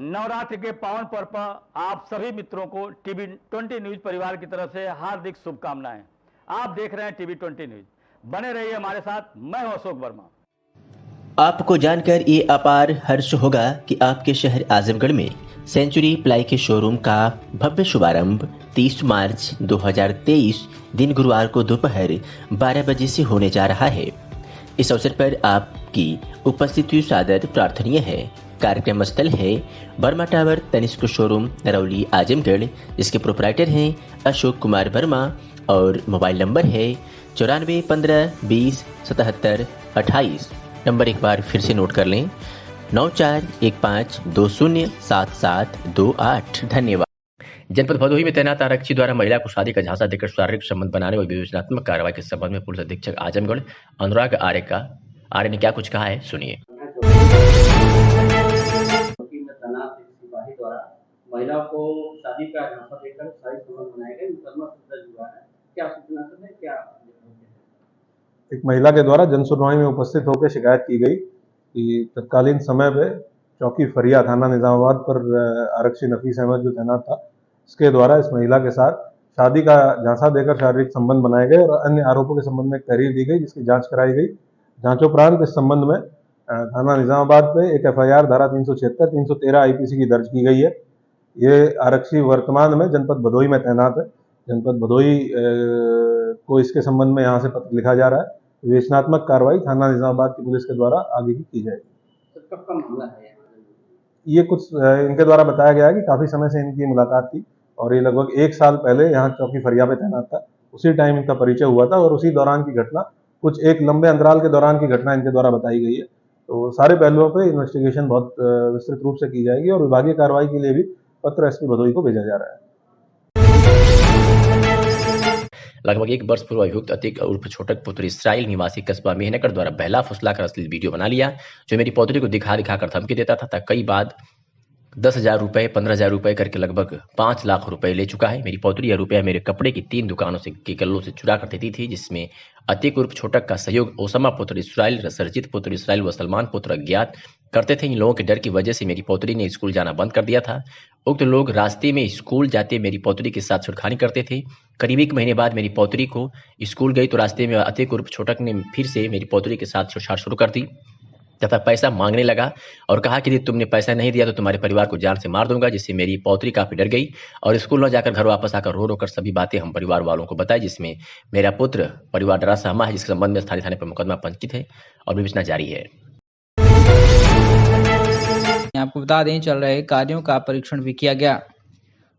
नवरात्रि के पावन पर्व पर आप सभी मित्रों को टीवी 20 न्यूज परिवार की तरफ से हार्दिक शुभकामनाएं। आप देख रहे हैं टीवी 20 न्यूज। बने रहिए हमारे साथ। मैं हूं अशोक वर्मा। आपको जानकर ये अपार हर्ष होगा कि आपके शहर आजमगढ़ में सेंचुरी प्लाई के शोरूम का भव्य शुभारंभ 30 मार्च 2023 दिन गुरुवार को दोपहर 12 बजे से होने जा रहा है। इस अवसर पर आपकी उपस्थिति सादर प्रार्थनीय है। कार्यक्रम स्थल है वर्मा टावर तनिष्क शोरूम नरौली आजमगढ़, जिसके प्रोपराइटर हैं अशोक कुमार वर्मा और मोबाइल नंबर है 94 15 20 77 28। नंबर एक बार फिर से नोट कर लें 9415207728। धन्यवाद। जनपद भदोही में तैनात आरक्षी द्वारा महिला को शादी का झांसा देकर शारीरिक संबंध बनाने व विवेचनात्मक कार्रवाई के संबंध में पुलिस अधीक्षक आजमगढ़ अनुराग आर्य ने क्या कुछ कहा है, सुनिए। महिला को शादी का झांसा देकर शारीरिक संबंध बनाए गए मुकदमा दर्ज हुआ है। क्या सूचना है, क्या? एक महिला के द्वारा जनसुनवाई में उपस्थित होकर शिकायत की गई कि तत्कालीन समय पे चौकी फरिया थाना निजामाबाद पर आरक्षी नफीस अहमद जो तैनात था, इसके द्वारा इस महिला के साथ शादी का झांसा देकर शारीरिक संबंध बनाए गए और अन्य आरोपों के संबंध में एक तहरीर दी गई, जिसकी जांच कराई गई। जांचोपरांत इस संबंध में थाना निजामाबाद पे एक FIR धारा 376 313 IPC की दर्ज की गई है। ये आरक्षी वर्तमान में जनपद भदोही में तैनात है। जनपद भदोही को इसके संबंध में यहाँ से पत्र लिखा जा रहा है। विवेचनात्मक कार्रवाई थाना निजामाबाद की पुलिस के द्वारा आगे की जाएगी। कब का मामला है? ये कुछ इनके द्वारा बताया गया है कि काफी समय से इनकी मुलाकात थी और ये लगभग 1 साल पहले यहाँ चौकी फरिया पे तैनात था। उसी टाइम इनका परिचय हुआ था और उसी दौरान की घटना, कुछ एक लंबे अंतराल के दौरान की घटना इनके द्वारा बताई गई है। तो सारे पहलुओं पे इन्वेस्टिगेशन बहुत विस्तृत रूप से की जाएगी और विभागीय कार्रवाई के लिए भी पत्र SP भदोही को भेजा जा रहा है। लगभग 1 वर्ष पूर्व अभियुक्त अतीक उर्फ छोटक पुत्र इसराइल निवासी कस्बा मेहनगर द्वारा बहला फुसलाकर अश्लील वीडियो बना लिया, जो मेरी पौत्री को दिखा कर धमकी देता था। कई बार 10,000 रुपए 15,000 रुपए करके लगभग 5 लाख रुपए ले चुका है। मेरी पौत्री यह रुपया मेरे कपड़े की 3 दुकानों से के गल्लों से चुरा कर देती थी, जिसमें अतीक उर्फ छोटक का सहयोग ओसामा पुत्र इसराइल, सरजीत पुत्र इसराइल व सलमान पुत्र अज्ञात करते थे। इन लोगों के डर की वजह से मेरी पौत्री ने स्कूल जाना बंद कर दिया था। उक्त लोग रास्ते में स्कूल जाते मेरी पौत्री के साथ छेड़खानी करते थे। करीब 1 महीने बाद मेरी पौत्री को स्कूल गई तो रास्ते में अतीक उर्फ छोटक ने फिर से मेरी पौत्री के साथ छेड़छाड़ शुरू कर दी तथा पैसा मांगने लगा और कहा कि यदि तुमने पैसा नहीं दिया तो तुम्हारे परिवार को जान से मार दूंगा, जिससे मेरी पौत्री काफी डर गई और स्कूल न जाकर घर वापस आकर रो कर सभी बातें हम परिवार वालों को बताई, जिसमें मेरा पुत्र परिवार डरा सहमा है, जिसके संबंध में स्थानीय थाने पर मुकदमा पंजीकृत है और विवेचना जारी है। आपको बता दें, चल रहे कार्यों का परीक्षण भी किया गया।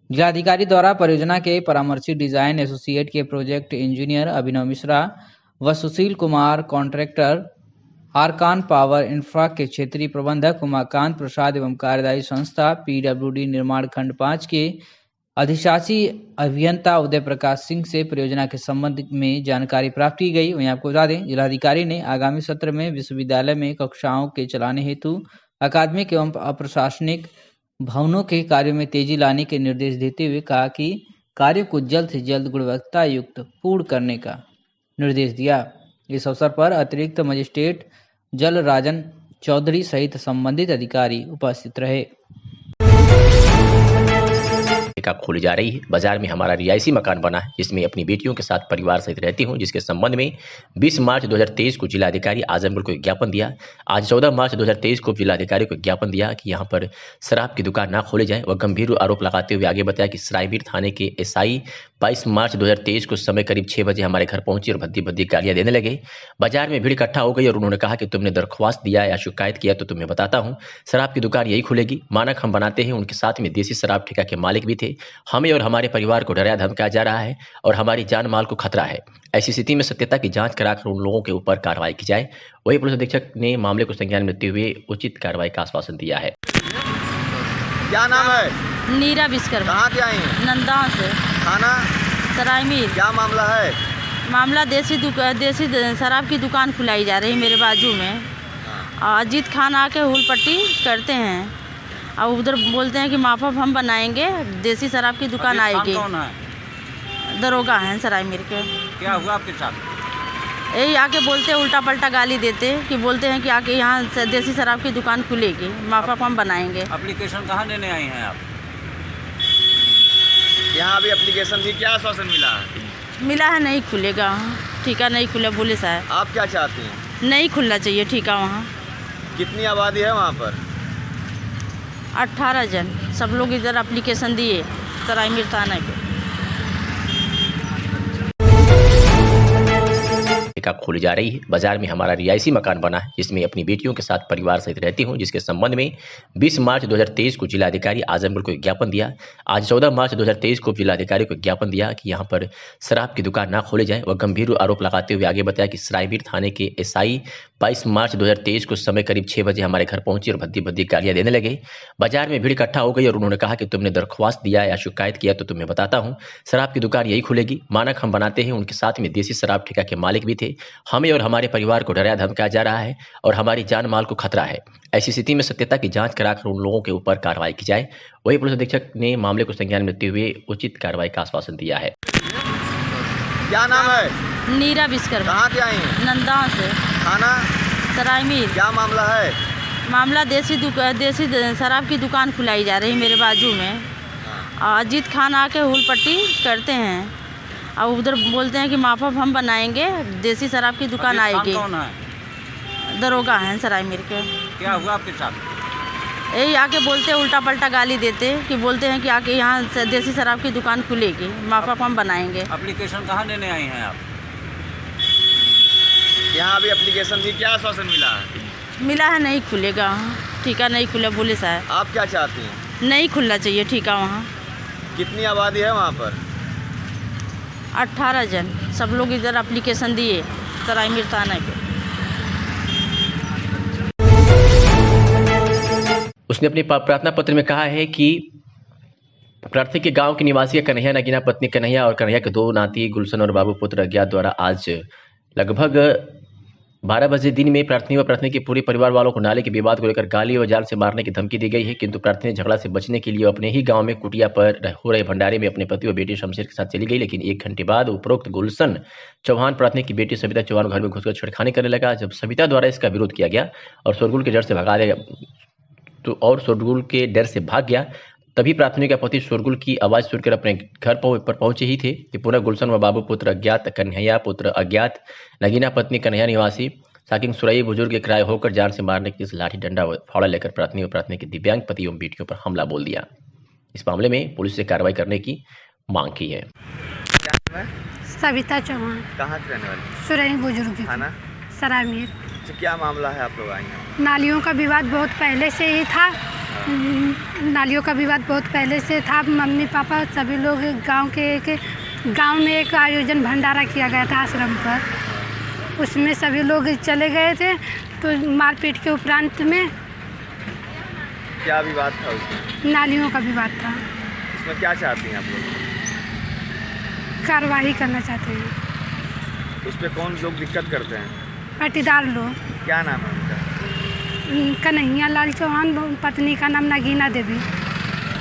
जिलाधिकारी द्वारा परियोजना के परामर्शी डिजाइन एसोसिएट के प्रोजेक्ट इंजीनियर अभिनव मिश्रा व Sushil Kumar, contractor Arakan power infra के क्षेत्रीय प्रबंधक उमाकांत प्रसाद एवं कार्यदायी संस्था PWD निर्माण खंड 5 के अधिशासी अभियंता उदय प्रकाश सिंह से परियोजना के संबंध में जानकारी प्राप्त की गई। वहीं आपको बता दें, जिलाधिकारी ने आगामी सत्र में विश्वविद्यालय में कक्षाओं के चलाने हेतु अकादमिक एवं अप्रशासनिक भवनों के कार्यों में तेजी लाने के निर्देश देते हुए कहा कि कार्यों को जल्द से जल्द गुणवत्ता युक्त पूर्ण करने का निर्देश दिया। इस अवसर पर अतिरिक्त मजिस्ट्रेट जल राजन चौधरी सहित संबंधित अधिकारी उपस्थित रहे। खोली जा रही है। बाजार में हमारा रिहायशी मकान बना है, जिसमें अपनी बेटियों के साथ परिवार सहित रहती हूं, जिसके संबंध में 20 मार्च 2023 को जिलाधिकारी आजमगढ़ को ज्ञापन दिया। आज 14 मार्च 2023 को जिलाधिकारी को ज्ञापन दिया कि यहां पर शराब की दुकान ना खोले जाए। वह गंभीर आरोप लगाते हुए आगे बताया कि सरायवीर थाने के SI 22 मार्च 2023 को समय करीब 6 बजे हमारे घर पहुंचे और भद्दी गालियां देने लगे। बाजार में भीड़ इकट्ठा हो गई और उन्होंने कहा कि तुमने दरख्वास्त दिया या शिकायत किया तो तुम्हें बताता हूं, शराब की दुकान यही खुलेगी। मानक हम बनाते हैं। उनके साथ में देसी शराब ठेका के मालिक भी थे। हमें और हमारे परिवार को डराया धमकाया जा रहा है और हमारी जान माल को खतरा है। ऐसी स्थिति में सत्यता की जांच कराकर उन लोगों के ऊपर कार्रवाई की जाए। वही पुलिस अधीक्षक ने मामले को संज्ञान में लेते हुए उचित कार्रवाई का आश्वासन दिया है। क्या नाम है? नीरा विश्वकर्मा। कहाँ से आई हैं? नंदा से। थाना सरायमीर। क्या मामला है? मामला देसी शराब की दुकान खुलाई जा रही है मेरे बाजू में। अजीत खान आके हुल पट्टी करते हैं और उधर बोलते हैं कि माफा हम बनाएंगे, देसी शराब की दुकान आएगी। कौन है? दरोगा हैं सरायमीर के। क्या हुआ आपके साथ? यही आके बोलते उल्टा पल्टा गाली देते कि बोलते हैं कि आके यहाँ से देसी शराब की दुकान खुलेगी, माफा हम बनाएंगे। एप्लीकेशन कहाँ देने आई हैं आप? यहाँ अभी एप्लीकेशन दी, क्या आश्वासन मिला? मिला है नहीं खुलेगा, ठीका नहीं खुला बोले साहब। आप क्या चाहती हैं? नहीं खुलना चाहिए ठीका वहाँ। कितनी आबादी है वहाँ पर? 18 जन, सब लोग इधर एप्लीकेशन दिए सरायमीर थाना पे। का खोली जा रही है। बाजार में हमारा रिहायशी मकान बना है जिसमें अपनी बेटियों के साथ परिवार सहित रहती हूं, जिसके संबंध में 20 मार्च 2023 को जिलाधिकारी आजमगढ़ को ज्ञापन दिया। आज 14 मार्च 2023 को जिलाधिकारी को ज्ञापन दिया कि यहां पर शराब की दुकान ना खोले जाए। वह गंभीर आरोप लगाते हुए आगे बताया कि सरायमीर थाने के एसआई 22 मार्च 2023 को समय करीब 6 बजे हमारे घर पहुंचे और भद्दी भद्दी गालियां देने लगे। बाजार में भीड़ इकट्ठा हो गई और उन्होंने कहा कि तुमने दरख्वास्त दिया या शिकायत किया तो तुम्हें बताता हूं, शराब की दुकान यही खुलेगी। मानक हम बनाते हैं, उनके साथ में देसी शराब ठेका के मालिक भी थे। हमें और हमारे परिवार को डराया धमकाया जा रहा है और हमारी जान माल को खतरा है। ऐसी स्थिति में सत्यता की जांच कराकर उन लोगों के ऊपर कार्रवाई की जाए। वही पुलिस अधीक्षक ने मामले को संज्ञान में लेते हुए उचित कार्रवाई का आश्वासन दिया है। क्या नाम है? नीरा विश्वकर्मा। कहाँ से आई हैं? नंदाओं से। थाना सरायमीर। क्या मामला है? मामला देसी शराब की दुकान खुलाई जा रही मेरे बाजू में। अजीत खान आके हुल पट्टी करते हैं और उधर बोलते हैं कि माफा हम बनाएंगे, देसी शराब की दुकान आएगी। कौन है? दरोगा हैं सरायमीर के। क्या हुआ आपके साथ? यही आके बोलते उल्टा पल्टा गाली देते कि बोलते हैं कि आके यहाँ से देसी शराब की दुकान खुलेगी, माफा हम बनाएंगे। एप्लीकेशन कहाँ देने आई हैं आप? यहाँ अभी एप्लीकेशन दी, क्या आश्वासन मिला? मिला है नहीं खुलेगा, ठीका नहीं खुला बोले साहब। आप क्या चाहती हैं? नहीं खुलना चाहिए ठीका वहाँ। कितनी आबादी है वहाँ पर? 18 जन, सब लोग इधर एप्लीकेशन दिए सरायमीर थाना पे। उसने अपने प्रार्थना पत्र में कहा है कि प्रार्थी के गांव के निवासी कन्हैया नगीना पत्नी कन्हैया और कन्हैया के 2 नाती गुलशन और बाबू पुत्र अज्ञात द्वारा आज लगभग 12 बजे दिन में प्रार्थनी व प्रार्थनी के पूरे परिवार वालों को नाले के विवाद को लेकर गाली व जान से मारने की धमकी दी गई है। किंतु प्रार्थनी ने झगड़ा से बचने के लिए अपने ही गांव में कुटिया पर हो रहे भंडारे में अपने पति व बेटी शमशेर के साथ चली गई। लेकिन 1 घंटे बाद उपरोक्त गुलशन चौहान प्रार्थनी की बेटी सविता चौहान घर में घुसकर छेड़खानी करने लगा। जब सविता द्वारा इसका विरोध किया गया और शोरगुल के डर से भाग गया तभी प्रार्थनी का पति शोरगुल की आवाज सुनकर अपने घर पर पहुंचे ही थे कि पुनः गुलशन व बाबू पुत्र अज्ञात कन्हैया पुत्र अज्ञात नगीना पत्नी कन्हैया निवासी साकिंग सुरई बुजुर्ग के किराए होकर जान से मारने के लाठी डंडा व फावड़ा लेकर प्रार्थनी व प्रार्थनी के दिव्यांग पति एवं बेटियों पर हमला बोल दिया। इस मामले में पुलिस से कार्रवाई करने की मांग की है। सविता चौहान। कहाँ से रहने वाली? सुरई बुजुर्ग। थाना सरायमीर। तो क्या मामला है, आप लोग आए हैं? नालियों का विवाद बहुत पहले से ही था। नालियों का विवाद बहुत पहले से था। मम्मी पापा सभी लोग गांव में एक आयोजन भंडारा किया गया था आश्रम पर, उसमें सभी लोग चले गए थे। तो मारपीट के उपरांत में क्या विवाद था उसमें? नालियों का विवाद था। इसमें क्या चाहती हैं आप लोग? कार्रवाई करना चाहते हैं। उस पर कौन लोग दिक्कत करते हैं? पाटीदार लोग। क्या नाम है उनका? कन्हैया लाल चौहान, पत्नी का नाम नगीना देवी।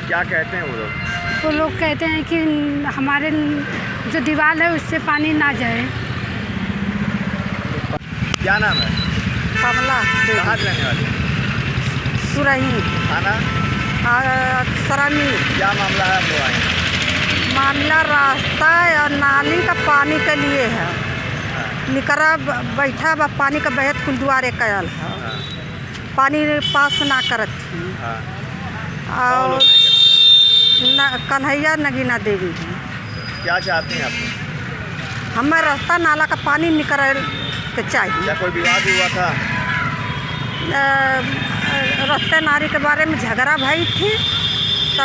क्या कहते हैं वो लोग? वो लोग कहते हैं कि हमारे जो दीवार है उससे पानी ना जाए। क्या नाम है? कमला। कहाँ से रहने वाली? सुरही। थाना सरायमीर। क्या मामला है, आप लोग आए हैं? मामला रास्ता और नाली का पानी के लिए है। निकरा बैठा बा पानी का बहत कुल दुआरे कयल है। पानी पास ना करत थी। और कन्हैया नगीना देवी। क्या चाहती हैं आप? हमें रास्ता नाला का पानी निकल के चाहिए। क्या कोई विवाद हुआ था? रास्ते नारी के बारे में झगड़ा भई थी तो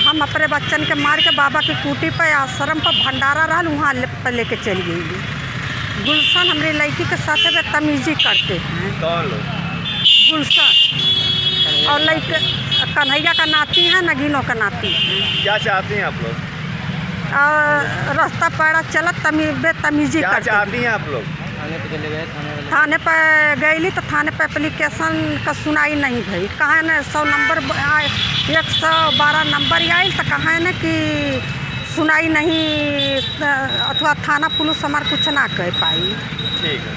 हम अपने बच्चन के मार के बाबा की कुटी पर आश्रम पर भंडारा रहा वहाँ पर लेके चली गई। गुलशन हमारी लड़की के साथ बदतमीजी करते हैं। कौन लोग? गुलशन और लड़के कन्हैया का नाती है, नगीनों का नाती है। क्या चाहती हैं आप लोग? रास्ता पैड़ा चलत बदतमीजी क्या करते चाहती हैं आप लोग? थाने पर गई तो थाने पर एप्लीकेशन का सुनाई नहीं भई। कहा न 100 नंबर 112 नंबर आई तो कहा न कि सुनाई नहीं अथवा थाना पुलिस हमार कुछ ना कह पाई। ठीक है।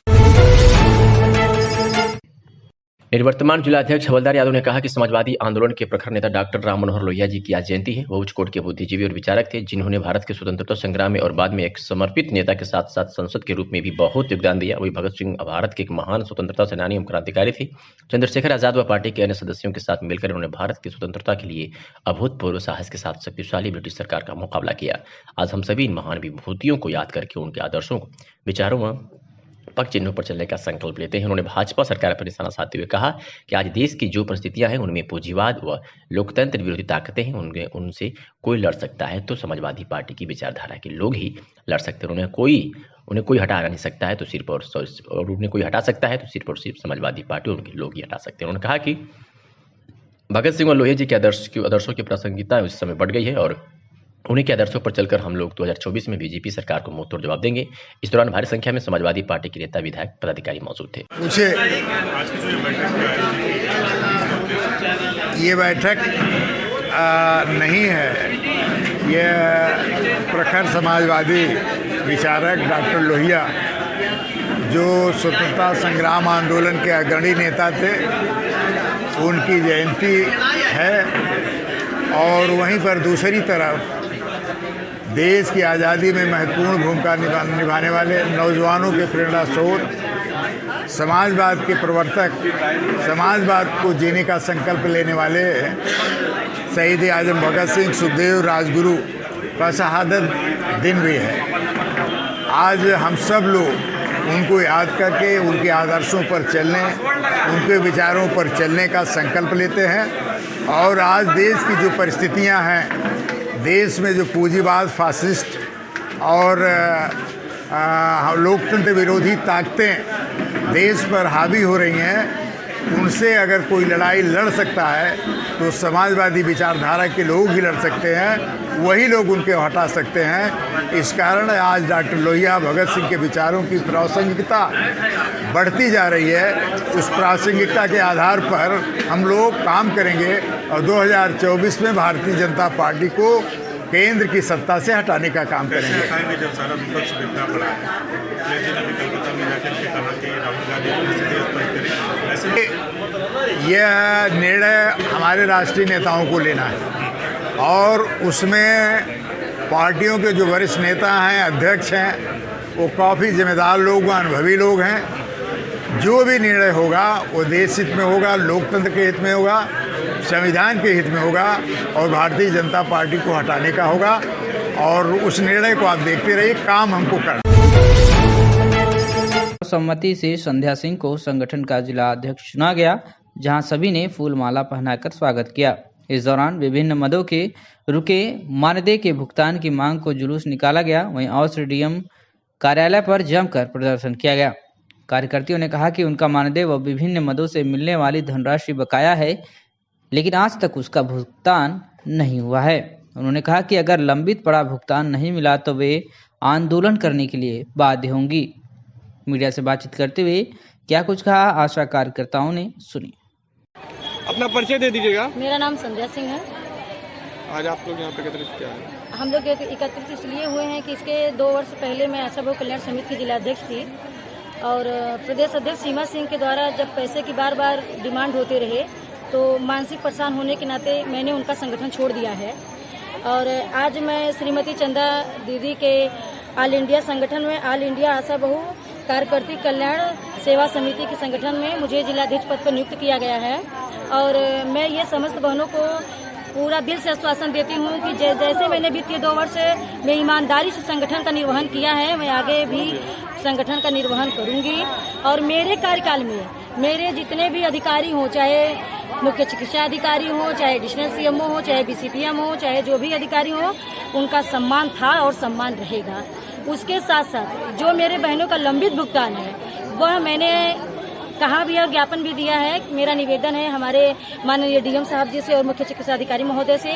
निवर्तमान जिलाध्यक्ष हवलदार यादव ने कहा कि समाजवादी आंदोलन के प्रखर नेता डॉक्टर राम मनोहर लोहिया जी की आज जयंती है। वो उच्चकोटि के बुद्धिजीवी और विचारक थे, जिन्होंने भारत के स्वतंत्रता संग्राम में और बाद में एक समर्पित नेता के साथ साथ संसद के रूप में भी बहुत योगदान दिया। वही भगत सिंह भारत के एक महान स्वतंत्रता सेनानी एवं क्रांतिकारी थे। चंद्रशेखर आजाद व पार्टी के अन्य सदस्यों के साथ मिलकर उन्होंने भारत की स्वतंत्रता के लिए अभूतपूर्व साहस के साथ शक्तिशाली ब्रिटिश सरकार का मुकाबला किया। आज हम सभी इन महान विभूतियों को याद करके उनके आदर्शों को, विचारों व पग चिन्हों पर चलने का संकल्प लेते हैं। उन्होंने भाजपा सरकार पर निशाना साधते हुए कहा कि आज देश की जो परिस्थितियां हैं उनमें पूंजीवाद व लोकतंत्र विरोधी ताकतें हैं, उनसे कोई लड़ सकता है तो समाजवादी पार्टी की विचारधारा के लोग ही लड़ सकते हैं। उन्हें कोई हटा नहीं सकता है तो सिर्फ और उन्हें कोई हटा सकता है तो सिर्फ और सिर्फ समाजवादी पार्टी उनके लोग ही हटा सकते हैं। उन्होंने कहा कि भगत सिंह और लोहिया जी के आदर्शों की प्रासंगिकता इस समय बढ़ गई है और उन्हीं के आदर्शों पर चलकर हम लोग 2024 में बीजेपी सरकार को मुंह तोड़ जवाब देंगे। इस दौरान भारी संख्या में समाजवादी पार्टी के नेता, विधायक, पदाधिकारी मौजूद थे। ये बैठक नहीं है, ये प्रखर समाजवादी विचारक डॉक्टर लोहिया जो स्वतंत्रता संग्राम आंदोलन के अग्रणी नेता थे, उनकी जयंती है। और वहीं पर दूसरी तरफ देश की आज़ादी में महत्वपूर्ण भूमिका निभाने वाले नौजवानों के प्रेरणा स्रोत, समाजवाद के प्रवर्तक, समाजवाद को जीने का संकल्प लेने वाले शहीद आजम भगत सिंह, सुखदेव, राजगुरु का शहादत दिन भी है। आज हम सब लोग उनको याद करके उनके आदर्शों पर चलने, उनके विचारों पर चलने का संकल्प लेते हैं। और आज देश की जो परिस्थितियां हैं, देश में जो पूंजीवाद, फासिस्ट और लोकतंत्र विरोधी ताकतें देश पर हावी हो रही हैं, उनसे अगर कोई लड़ाई लड़ सकता है तो समाजवादी विचारधारा के लोग ही लड़ सकते हैं, वही लोग उनके हटा सकते हैं। इस कारण आज डॉक्टर लोहिया, भगत सिंह के विचारों की प्रासंगिकता बढ़ती जा रही है। उस प्रासंगिकता के आधार पर हम लोग काम करेंगे और 2024 में भारतीय जनता पार्टी को केंद्र की सत्ता से हटाने का काम करेंगे। जब सारा विपक्ष बिगड़ा पड़ा है, कलकत्ता में जाकर के कहा कि राहुल गांधी यह निर्णय हमारे राष्ट्रीय नेताओं को लेना है और उसमें पार्टियों के जो वरिष्ठ नेता हैं, अध्यक्ष हैं, वो काफ़ी जिम्मेदार लोग, अनुभवी लोग हैं। जो भी निर्णय होगा वो देश हित में होगा, लोकतंत्र के हित में होगा, संविधान के हित में होगा और भारतीय जनता पार्टी को हटाने का होगा। और उस निर्णय को आप देखते रहिए, काम हमको करना। सम्मति से संध्या सिंह को संगठन का जिला अध्यक्ष चुना गया, जहां सभी ने फूल माला पहनाकर स्वागत किया। इस दौरान विभिन्न मदों के रुके मानदेय के भुगतान की मांग को जुलूस निकाला गया। वहीं औसर डीएम कार्यालय पर जमकर प्रदर्शन किया गया। कार्यकर्ताओं ने कहा कि उनका मानदेय व विभिन्न मदों से मिलने वाली धनराशि बकाया है, लेकिन आज तक उसका भुगतान नहीं हुआ है। उन्होंने कहा कि अगर लंबित पड़ा भुगतान नहीं मिला तो वे आंदोलन करने के लिए बाध्य होंगी। मीडिया से बातचीत करते हुए क्या कुछ कहा आशा कार्यकर्ताओं ने, सुनी। अपना परिचय दे दीजिएगा। मेरा नाम संध्या सिंह है। आज आप लोग यहाँ पे एकत्रित किया है? हम लोग एकत्रित इसलिए हुए हैं कि इसके 2 वर्ष पहले मैं आशा बहु कल्याण समिति की जिलाध्यक्ष थी और प्रदेश अध्यक्ष सीमा सिंह के द्वारा जब पैसे की बार बार डिमांड होते रहे तो मानसिक परेशान होने के नाते मैंने उनका संगठन छोड़ दिया है। और आज मैं श्रीमती चंदा दीदी के ऑल इंडिया संगठन में, ऑल इंडिया आशा बहु कार्यकर्ती कल्याण सेवा समिति के संगठन में मुझे जिलाध्यक्ष पद पर नियुक्त किया गया है। और मैं ये समस्त बहनों को पूरा दिल से आश्वासन देती हूँ कि जैसे मैंने बीते 2 वर्ष में ईमानदारी से संगठन का निर्वहन किया है, मैं आगे भी संगठन का निर्वहन करूँगी। और मेरे कार्यकाल में मेरे जितने भी अधिकारी हों, चाहे मुख्य चिकित्सा अधिकारी हो, चाहे एडिशनल सीएमओ हो, चाहे बीसीपीएम हो, चाहे जो भी अधिकारी हो, उनका सम्मान था और सम्मान रहेगा। उसके साथ साथ जो मेरे बहनों का लंबित भुगतान है वह मैंने कहा भी और ज्ञापन भी दिया है। मेरा निवेदन है हमारे माननीय डीएम साहब जी से और मुख्य चिकित्सा अधिकारी महोदय से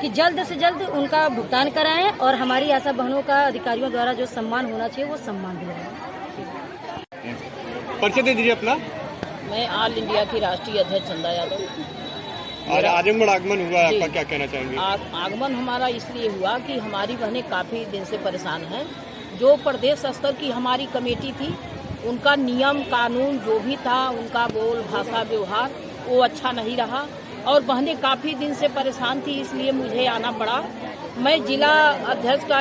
कि जल्द से जल्द उनका भुगतान कराएं और हमारी आशा बहनों का अधिकारियों द्वारा जो सम्मान होना चाहिए वो सम्मान दिलाएं। परिचय दे दीजिए अपना। मैं ऑल इंडिया की राष्ट्रीय अध्यक्ष चंदा यादव। आज आजमगढ़ आगमन हुआ है, आपका क्या कहना चाहेंगे? आगमन हमारा इसलिए हुआ कि हमारी बहनें काफ़ी दिन से परेशान हैं। जो प्रदेश स्तर की हमारी कमेटी थी, उनका नियम कानून जो भी था, उनका बोल भाषा व्यवहार वो अच्छा नहीं रहा और बहनें काफ़ी दिन से परेशान थी, इसलिए मुझे आना पड़ा। मैं जिला अध्यक्ष का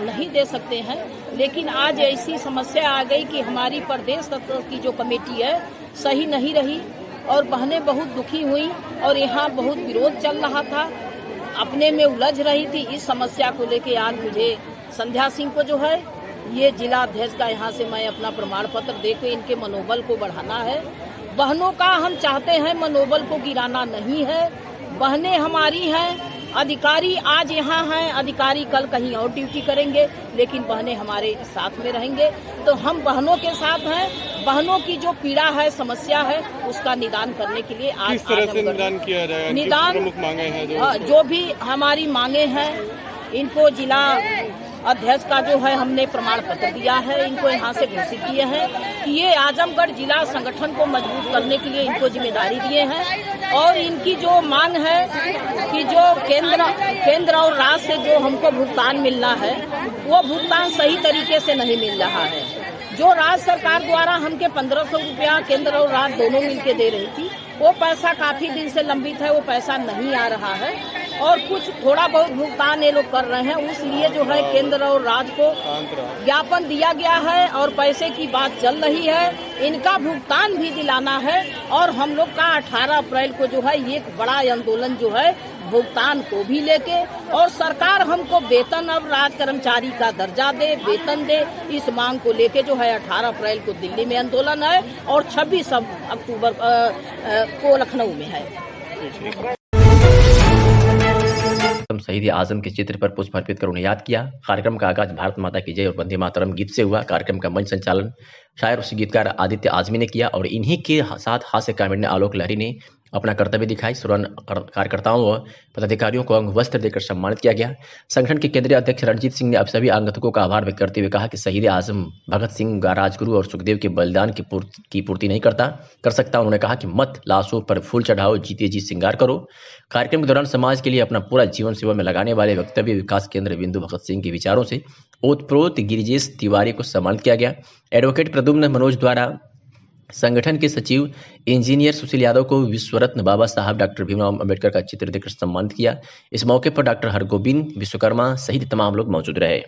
नहीं दे सकते हैं, लेकिन आज ऐसी समस्या आ गई कि हमारी प्रदेश स्तर की जो कमेटी है सही नहीं रही और बहनें बहुत दुखी हुई और यहाँ बहुत विरोध चल रहा था, अपने में उलझ रही थी। इस समस्या को लेके आज मुझे संध्या सिंह को जो है ये जिला अध्यक्ष का यहाँ से मैं अपना प्रमाण पत्र देकर इनके मनोबल को बढ़ाना है। बहनों का हम चाहते हैं मनोबल को गिराना नहीं है। बहनें हमारी हैं, अधिकारी आज यहाँ हैं, अधिकारी कल कहीं और ड्यूटी करेंगे, लेकिन बहनें हमारे साथ में रहेंगे। तो हम बहनों के साथ हैं। बहनों की जो पीड़ा है, समस्या है, उसका निदान करने के लिए आज किस तरह से निदान किया जाएगा? निदान प्रमुख मांगे हैं जो भी हमारी मांगे हैं, इनको जिला अध्यक्ष का जो है हमने प्रमाण पत्र दिया है, इनको यहाँ से घोषित किए हैं कि ये आजमगढ़ जिला संगठन को मजबूत करने के लिए इनको जिम्मेदारी दिए हैं। और इनकी जो मांग है कि जो केंद्र और राज्य से जो हमको भुगतान मिलना है, वो भुगतान सही तरीके से नहीं मिल रहा है। जो राज्य सरकार द्वारा हमके 1500 रुपया केंद्र और राज्य दोनों मिलके दे रही थी, वो पैसा काफी दिन से लंबित है, वो पैसा नहीं आ रहा है और कुछ थोड़ा बहुत भुगतान ये लोग कर रहे हैं। उसलिए जो है केंद्र और राज्य को ज्ञापन दिया गया है और पैसे की बात चल रही है, इनका भुगतान भी दिलाना है। और हम लोग का 18 अप्रैल को जो है ये एक बड़ा आंदोलन जो है भुगतान को भी लेके, और सरकार हमको वेतन अब राज्य कर्मचारी का दर्जा दे, वेतन दे, इस मांग को लेके जो है 18 अप्रैल को दिल्ली में आंदोलन है और 26 अक्टूबर को लखनऊ में है। शहीद आजम के चित्र पर पुष्प अर्पित कर उन्हें याद किया। कार्यक्रम का आगाज भारत माता की जय और वंदे मातरम गीत से हुआ। कार्यक्रम का मंच संचालन शायर और संगीतकार आदित्य आजमी ने किया और इन्हीं के साथ हास्य कॉमेडी आलोक लहरी ने अपना कर्तव्य दिखाई। सुरन कार्यकर्ताओं व पदाधिकारियों को अंग वस्त्र देकर सम्मानित किया गया। संगठन के केंद्रीय अध्यक्ष रणजीत सिंह ने अब सभी आगंतुकों का आभार व्यक्त करते हुए कहा कि शहीद आजम भगत सिंह, राजगुरु और सुखदेव के बलिदान की पूर्ति नहीं कर सकता। उन्होंने कहा कि मत लाशों पर फूल चढ़ाओ, जीते जी श्रृंगार करो। कार्यक्रम के दौरान समाज के लिए अपना पूरा जीवन सेवा में लगाने वाले वक्तव्य विकास केंद्र बिंदु भगत सिंह के विचारों से ओतप्रोत गिरिजेश तिवारी को सम्मानित किया गया। एडवोकेट प्रद्युम्न मनोज द्वारा संगठन के सचिव इंजीनियर सुशील यादव को विश्वरत्न बाबा साहब डॉक्टर भीमराव अंबेडकर का चित्र देकर सम्मानित किया। इस मौके पर डॉक्टर हरगोविंद विश्वकर्मा सहित तमाम लोग मौजूद रहे।